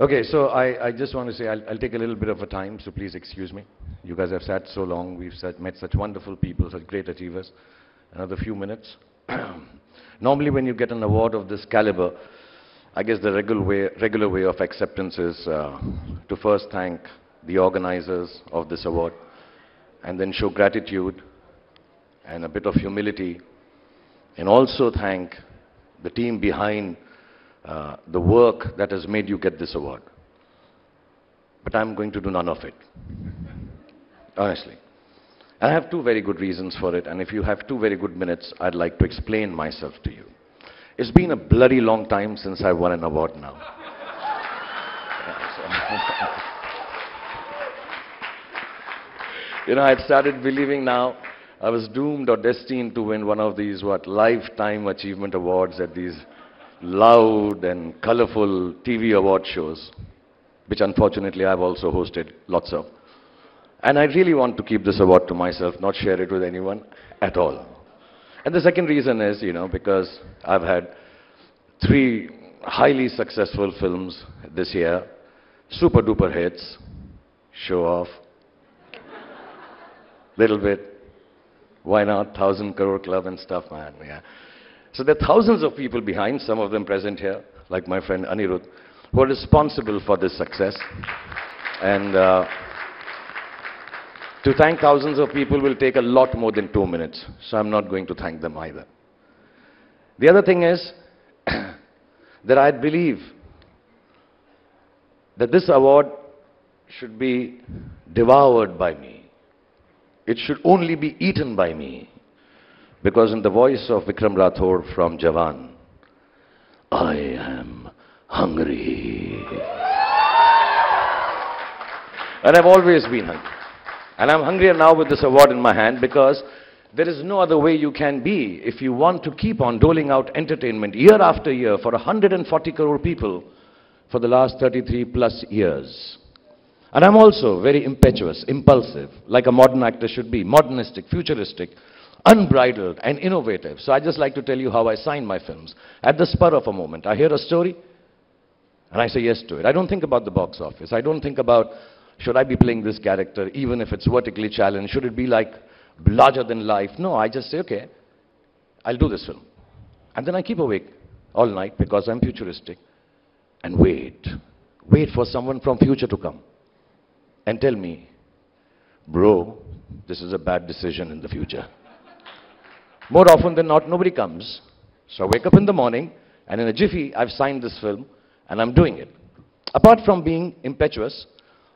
Okay, so I just want to say I'll take a little bit of a time, so please excuse me. You guys have sat so long, met such wonderful people, such great achievers. Another few minutes. Normally when you get an award of this caliber, I guess the regular way of acceptance is to first thank the organizers of this award and then show gratitude and a bit of humility and also thank the team behind the work that has made you get this award. But I'm going to do none of it, honestly. I have two very good reasons for it, and if you have 2 very good minutes, I'd like to explain myself to you. It's been a bloody long time since I won an award now. You know, I'd started believing now I was doomed or destined to win one of these, lifetime achievement awards at these loud and colorful TV award shows, which unfortunately I've also hosted lots of. And I really want to keep this award to myself, not share it with anyone at all. And the second reason is, you know, because I've had 3 highly successful films this year, super duper hits, show off, little bit, why not, 1,000 crore club and stuff, man, yeah. So there are thousands of people behind, some of them present here, like my friend Anirudh, who are responsible for this success. And to thank thousands of people will take a lot more than 2 minutes, so I'm not going to thank them either. The other thing is that I believe that this award should be devoured by me. It should only be eaten by me. Because in the voice of Vikram Rathore from Jawan, I am hungry. And I've always been hungry. And I'm hungrier now with this award in my hand because there is no other way you can be if you want to keep on doling out entertainment year after year for 140 crore people for the last 33 plus years. And I'm also very impetuous, impulsive, like a modern actor should be, modernistic, futuristic, unbridled and innovative. So I just like to tell you how I sign my films. At the spur of a moment, I hear a story and I say yes to it. I don't think about the box office. I don't think about, should I be playing this character, even if it's vertically challenged? Should it be like larger than life? No, I just say, okay, I'll do this film. And then I keep awake all night because I'm futuristic and wait for someone from future to come and tell me, bro, this is a bad decision in the future. More often than not, nobody comes. So I wake up in the morning, and in a jiffy, I've signed this film, and I'm doing it. Apart from being impetuous,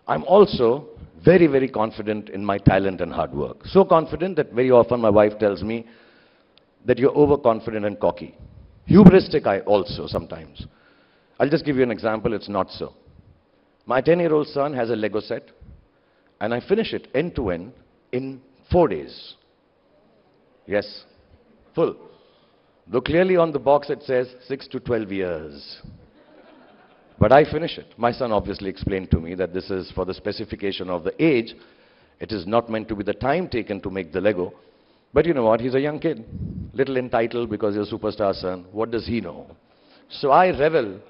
I'm also very, very confident in my talent and hard work. So confident that very often my wife tells me that you're overconfident and cocky. Hubristic I also sometimes. I'll just give you an example, it's not so. My 10-year-old son has a Lego set, and I finish it end to end in 4 days. Yes. Full. Though clearly on the box it says 6 to 12 years. But I finish it. My son obviously explained to me that this is for the specification of the age. It is not meant to be the time taken to make the Lego. But you know what? He's a young kid. Little entitled because he's a superstar son. What does he know? So I revel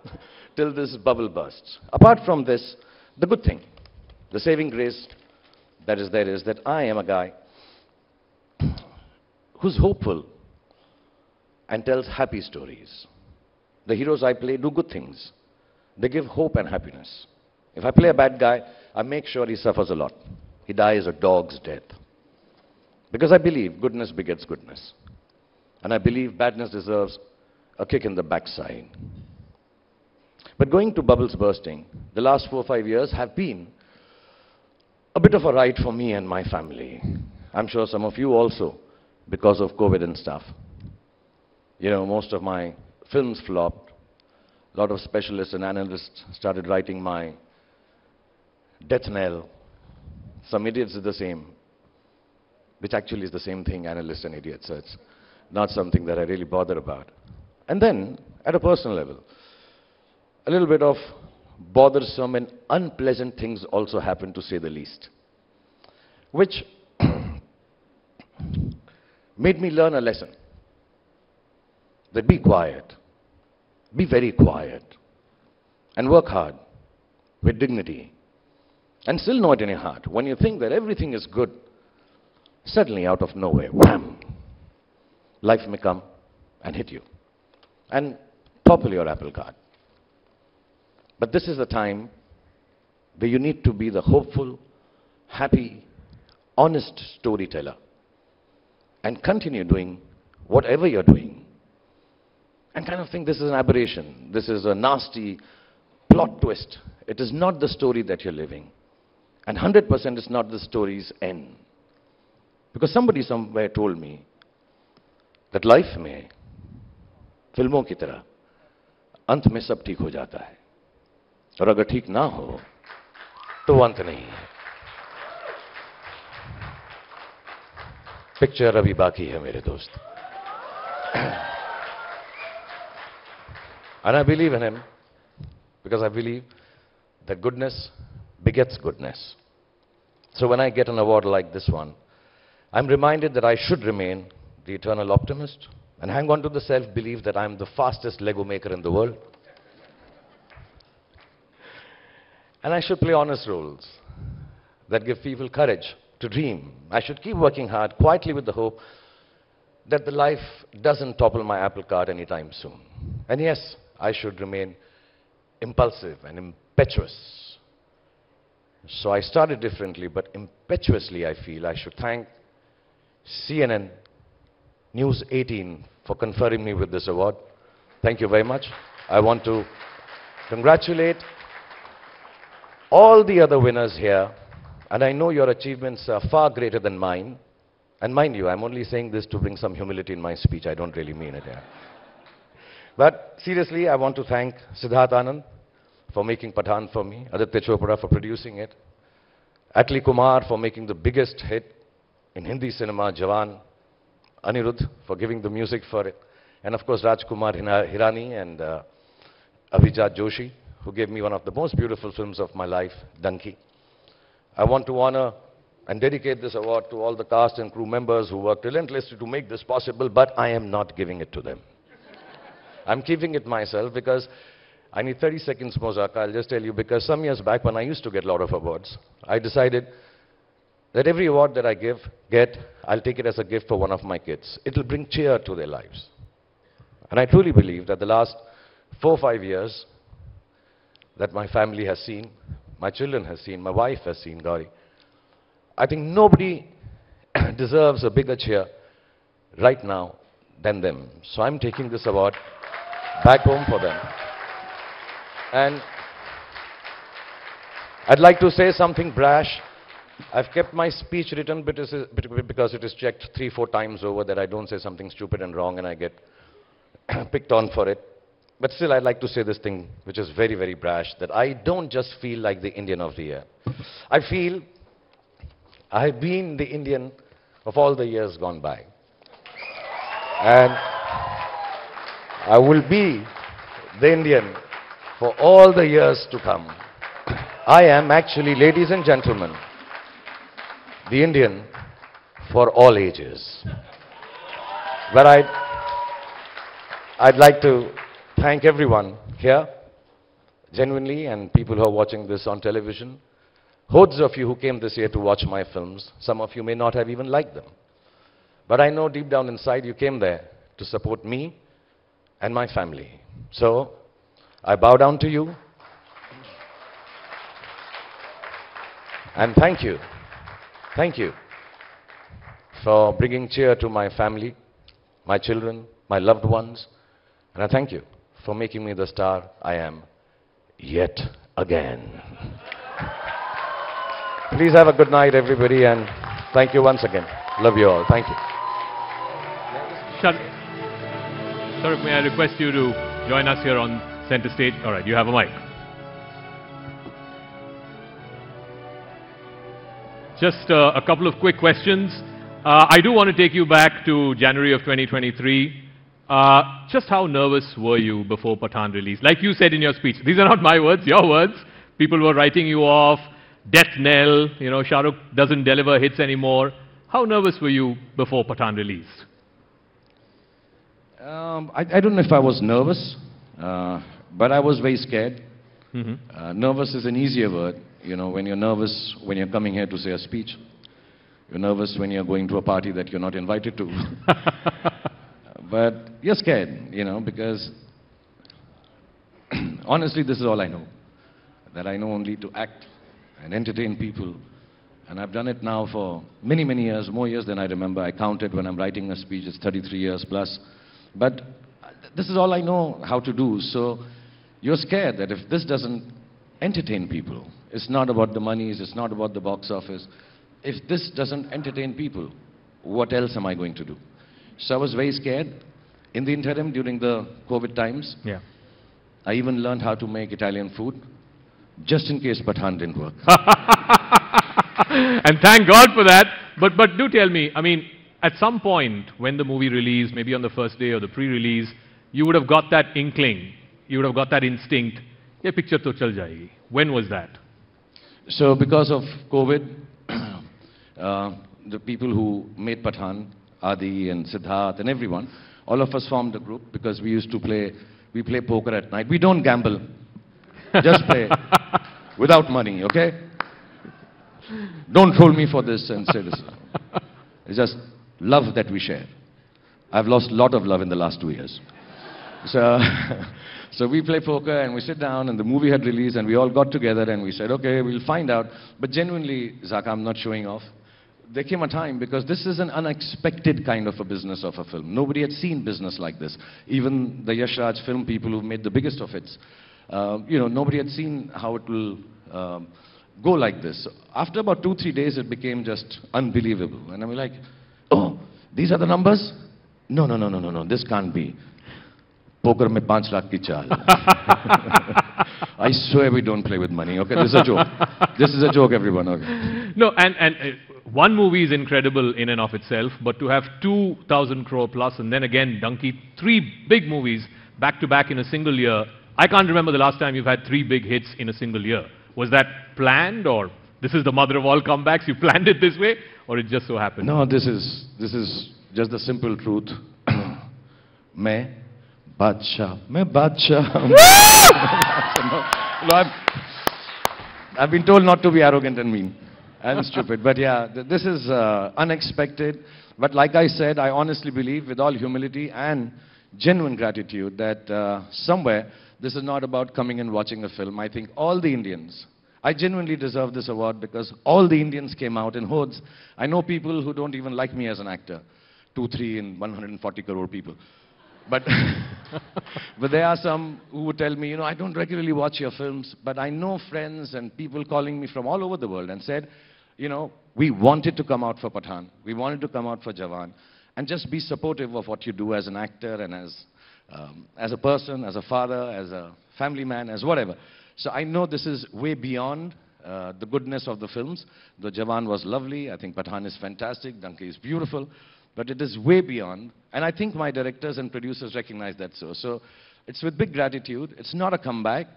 till this bubble bursts. Apart from this, the good thing, the saving grace that is there is that I am a guy who's hopeful and tells happy stories. The heroes I play do good things. They give hope and happiness. If I play a bad guy, I make sure he suffers a lot. He dies a dog's death. Because I believe goodness begets goodness. And I believe badness deserves a kick in the backside. But going to bubbles bursting, the last 4 or 5 years have been a bit of a ride for me and my family. I'm sure some of you also, because of COVID and stuff. You know, most of my films flopped. A lot of specialists and analysts started writing my death knell. Some idiots did the same, which actually is the same thing, analysts and idiots. So it's not something that I really bother about. And then, at a personal level, a little bit of bothersome and unpleasant things also happened, to say the least, which made me learn a lesson. That be quiet, be very quiet, and work hard. with dignity, and still know it in your heart. When you think that everything is good, suddenly out of nowhere, wham, life may come and hit you and topple your apple cart. But this is the time where you need to be the hopeful, happy, honest storyteller and continue doing whatever you're doing. And kind of think this is an aberration. This is a nasty plot twist. It is not the story that you're living. And 100% is not the story's end. Because somebody somewhere told me that life में फिल्मों की तरह अंत में सब ठीक हो जाता है और अगर ठीक ना हो तो अंत नहीं है पिक्चर अभी बाकी है मेरे दोस्त and I believe in him because I believe that goodness begets goodness. So when I get an award like this one, I'm reminded that I should remain the eternal optimist and hang on to the self-belief that I'm the fastest Lego maker in the world. And I should play honest roles that give people courage to dream. I should keep working hard, quietly with the hope that the life doesn't topple my apple cart anytime soon. And yes, I should remain impulsive and impetuous. So I started differently, but impetuously I feel I should thank CNN News 18 for conferring me with this award. Thank you very much. I want to congratulate all the other winners here, and I know your achievements are far greater than mine. And mind you, I'm only saying this to bring some humility in my speech. I don't really mean it. Yeah. But seriously, I want to thank Siddharth Anand for making Pathaan for me, Aditya Chopra for producing it, Atli Kumar for making the biggest hit in Hindi cinema, Jawan, Anirudh for giving the music for it, and of course Rajkumar Hirani and Abhijat Joshi, who gave me one of the most beautiful films of my life, Danki. I want to honor and dedicate this award to all the cast and crew members who worked relentlessly to make this possible, but I am not giving it to them. I'm keeping it myself because I need 30 seconds, Mozart. I'll just tell you, because some years back when I used to get a lot of awards, I decided that every award that I get, I'll take it as a gift for one of my kids. It'll bring cheer to their lives. And I truly believe that the last 4 or 5 years that my family has seen, my children have seen, my wife has seen, Gauri, I think nobody deserves a bigger cheer right now than them. So I'm taking this award back home for them. And I'd like to say something brash. I've kept my speech written because it is checked 3 or 4 times over that I don't say something stupid and wrong and I get picked on for it. But still, I'd like to say this thing, which is very, very brash, that I don't just feel like the Indian of the year. I feel I have been the Indian of all the years gone by. And I will be the Indian for all the years to come. I am actually, ladies and gentlemen, the Indian for all ages. But I'd like to thank everyone here, genuinely, and people who are watching this on television. Hordes of you who came this year to watch my films. Some of you may not have even liked them. But I know deep down inside you came there to support me and my family. So, I bow down to you. And thank you. Thank you for bringing cheer to my family, my children, my loved ones. And I thank you for making me the star I am yet again. Please have a good night, everybody, and thank you once again. Love you all. Thank you. Shah Rukh, may I request you to join us here on center stage? All right, you have a mic. Just a couple of quick questions. I do want to take you back to January of 2023. Just how nervous were you before Pathaan release? Like you said in your speech, these are not my words, your words. People were writing you off, death knell, you know, Shah Rukh doesn't deliver hits anymore. How nervous were you before Pathaan released? I don't know if I was nervous, but I was very scared. Nervous is an easier word. You know, when you're nervous when you're coming here to say a speech. You're nervous when you're going to a party that you're not invited to. But you're scared, you know, because honestly, this is all I know. That I know only to act and entertain people. And I've done it now for many, many years, more years than I remember. I counted when I'm writing a speech, it's 33 years plus. But this is all I know how to do. So you're scared that if this doesn't entertain people, it's not about the monies, it's not about the box office. If this doesn't entertain people, what else am I going to do? So I was very scared. In the interim, during the COVID times, I even learned how to make Italian food, just in case Pathan didn't work. And thank God for that. But do tell me, I mean, at some point when the movie released, maybe on the first day or the pre-release, you would have got that inkling, you would have got that instinct, ye picture to chal jayegi. When was that? So because of COVID, the people who made Pathan, Adi and Siddharth and everyone, all of us formed a group because we used to play poker at night. We don't gamble, just play without money, okay? Don't troll me for this and say this. It's just love that we share. I've lost a lot of love in the last 2 years. So we play poker and we sit down and the movie had released and we all got together and we said, okay, we'll find out. But genuinely, Zaka, I'm not showing off. There came a time because this is an unexpected kind of a business of a film. Nobody had seen business like this. Even the Yash Raj film people who've made the biggest of hits, you know, nobody had seen how it will go like this. After about 2-3 days, it became just unbelievable. And I'm like, oh, these are the numbers? No, this can't be. Poker mein 5 lakh ki chal. I swear we don't play with money, okay? This is a joke. This is a joke, everyone, okay? No, and one movie is incredible in and of itself, but to have 2,000 crore plus and then again, Donkey, 3 big movies back to back in a single year. I can't remember the last time you've had 3 big hits in a single year. Was that planned, or this is the mother of all comebacks? You planned it this way, or it just so happened? No, this is just the simple truth. Main Badshah. No, I've been told not to be arrogant and mean and stupid. But yeah, this is unexpected. But like I said, I honestly believe with all humility and genuine gratitude that somewhere this is not about coming and watching a film. I think all the Indians, I genuinely deserve this award because all the Indians came out in hordes. I know people who don't even like me as an actor. 2, 3 and 140 crore people. But, but there are some who would tell me, you know, I don't regularly watch your films, but I know friends and people calling me from all over the world and said, you know, we wanted to come out for Pathan. We wanted to come out for Jawan. And just be supportive of what you do as an actor and as a person, as a father, as a family man, as whatever. So I know this is way beyond the goodness of the films. The Jawan was lovely. I think Pathan is fantastic. Donkey is beautiful. But it is way beyond. And I think my directors and producers recognize that so. So it's with big gratitude. It's not a comeback.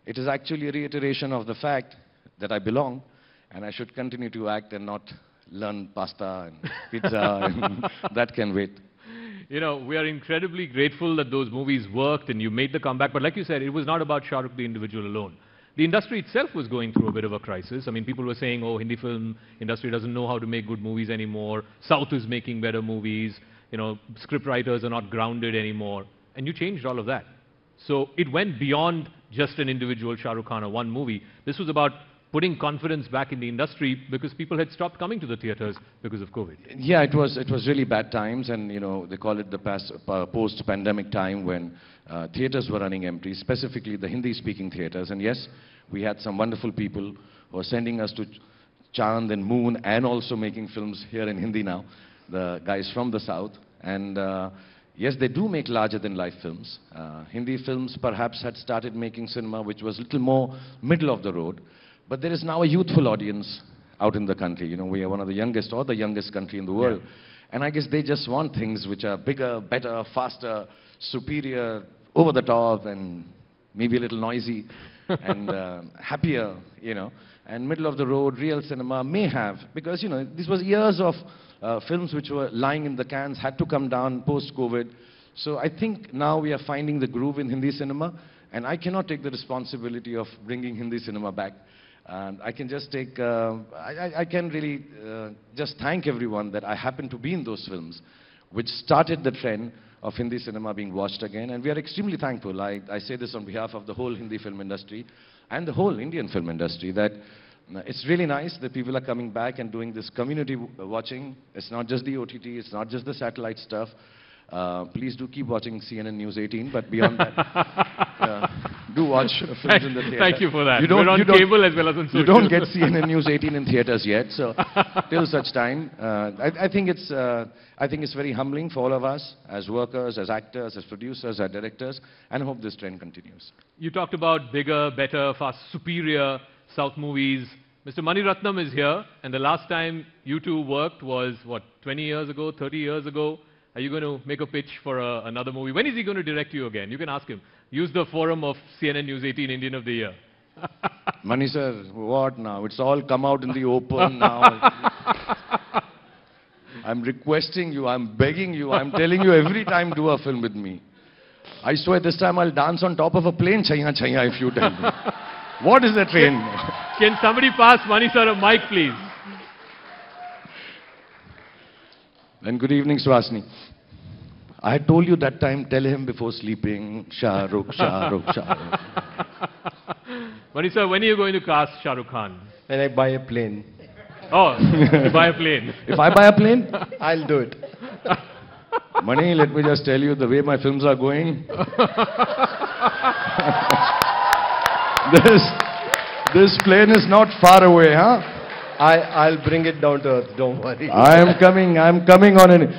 It is actually a reiteration of the fact that I belong and I should continue to act and not learn pasta and pizza and that can wait. You know, we are incredibly grateful that those movies worked and you made the comeback. But like you said, it was not about Shah Rukh the individual alone. The industry itself was going through a bit of a crisis. I mean, people were saying, oh, Hindi film industry doesn't know how to make good movies anymore. South is making better movies. You know, script writers are not grounded anymore. And you changed all of that. So it went beyond just an individual Shah Rukh Khan or one movie. This was about putting confidence back in the industry because people had stopped coming to the theaters because of COVID. Yeah, it was really bad times, and you know they call it the post-pandemic time when theaters were running empty, specifically the Hindi-speaking theaters. And yes, we had some wonderful people who were sending us to Chand and Moon and also making films here in Hindi now, the guys from the South. And yes, they do make larger-than-life films. Hindi films perhaps had started making cinema which was a little more middle of the road. But there is now a youthful audience out in the country. You know, we are one of the youngest or the youngest country in the world. Yeah. And I guess they just want things which are bigger, better, faster, superior, over the top, and maybe a little noisy, and happier, you know. And middle of the road, real cinema may have, because, you know, this was years of films which were lying in the cans, had to come down post-COVID. So I think now we are finding the groove in Hindi cinema. And I cannot take the responsibility of bringing Hindi cinema back. And I can just take, I can really just thank everyone that I happened to be in those films, which started the trend of Hindi cinema being watched again. And we are extremely thankful. I say this on behalf of the whole Hindi film industry and the whole Indian film industry, that it's really nice that people are coming back and doing this community watching. It's not just the OTT, it's not just the satellite stuff. Please do keep watching CNN News 18, but beyond that, do watch films in the theater. Thank you for that. We're on cable as well as on social. You don't get CNN News 18 in theaters yet, so till such time, I think it's very humbling for all of us as workers, as actors, as producers, as directors, and I hope this trend continues. You talked about bigger, better, fast, superior South movies. Mr. Mani Ratnam is here, and the last time you two worked was, what, 20 years ago, 30 years ago? Are you going to make a pitch for another movie? When is he going to direct you again? You can ask him. Use the forum of CNN News 18 Indian of the Year. Mani sir, what now? It's all come out in the open now. I'm requesting you, I'm begging you, I'm telling you every time do a film with me. I swear this time I'll dance on top of a plane, chaya chaya, if you tell me. What is the train? Can somebody pass Mani sir a mic, please? And good evening, Swasni. I had told you that time, tell him before sleeping, Shah Rukh, Shah Rukh, Shah Rukh. Mani sir, when are you going to cast Shah Rukh Khan? When I buy a plane. Oh, you buy a plane. If I buy a plane? I'll do it. Mani, let me just tell you, the way my films are going, this plane is not far away, huh? I'll bring it down to earth, don't worry. I'm coming on it.